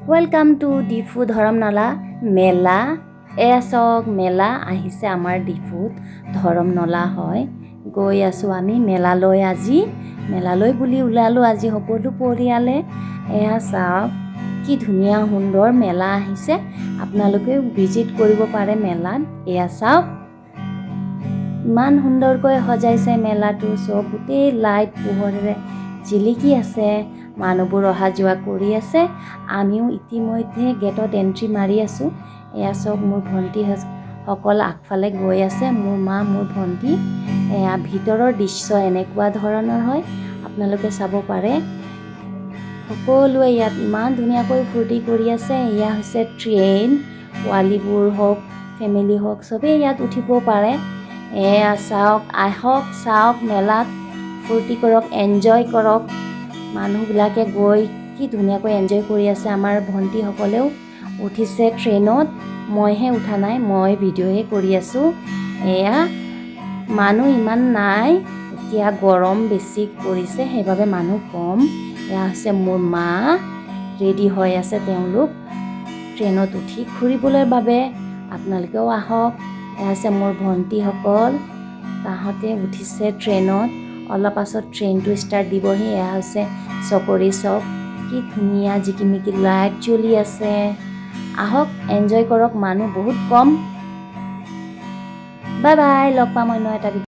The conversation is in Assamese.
ওয়েলকাম টু ডিফু ধৰমনলা মেলা। এয়া চাওক মেলা আহিছে আমাৰ ডিফুত ধৰমনলা হয়। গৈ আছোঁ আমি মেলালৈ। আজি মেলালৈ বুলি ওলালোঁ আজি সকলো পৰিয়ালে। এয়া চাওক কি ধুনীয়া সুন্দৰ মেলা আহিছে, আপোনালোকেও ভিজিট কৰিব পাৰে মেলাত। এয়া চাওক ইমান সুন্দৰকৈ সজাইছে মেলাটো, চব গোটেই লাইট পোহৰেৰে জিলিকি আছে। মানুহবোৰ অহা যোৱা কৰি আছে। আমিও ইতিমধ্যে গেটত এণ্ট্ৰি মাৰি আছোঁ। এয়া চব মোৰ ভণ্টি সকল আগফালে গৈ আছে, মোৰ মা মোৰ ভণ্টি। এয়া ভিতৰৰ দৃশ্য এনেকুৱা ধৰণৰ হয়, আপোনালোকে চাব পাৰে। সকলোৱে ইয়াত ইমান ধুনীয়াকৈ ফূৰ্তি কৰি আছে। এয়া হৈছে ট্ৰেইন, পোৱালীবোৰ হওক ফেমিলি হওক চবেই ইয়াত উঠিব পাৰে। এয়া চাওক, আহক চাওক মেলাত ফূৰ্তি কৰক, এনজয় কৰক। মানুহবিলাকে গৈ কি ধুনীয়াকৈ এনজয় কৰি আছে। আমাৰ ভণ্টিসকলেও উঠিছে ট্ৰেইনত, মইহে উঠা নাই, মই ভিডিঅ'হে কৰি আছোঁ। এয়া মানুহ ইমান নাই, এতিয়া গৰম বেছি পৰিছে সেইবাবে মানুহ কম। এয়া হৈছে মোৰ মা, ৰেডি হৈ আছে তেওঁলোক ট্ৰেইনত উঠি ফুৰিবলৈ বাবে। আপোনালোকেও আহক। এয়া হৈছে মোৰ ভণ্টিসকল, তাহাঁতে উঠিছে ট্ৰেইনত। অলপ পাছত ট্ৰেইনটো ষ্টাৰ্ট দিবহি। এয়া হৈছে চকৰি চক, কি ধুনীয়া জিকিমিকি লাইট জ্বলি আছে। আহক এনজয় কৰক, মানুহ বহুত কম। বাই বাই, লগ পাম অন্য এটা ভিডিঅ'।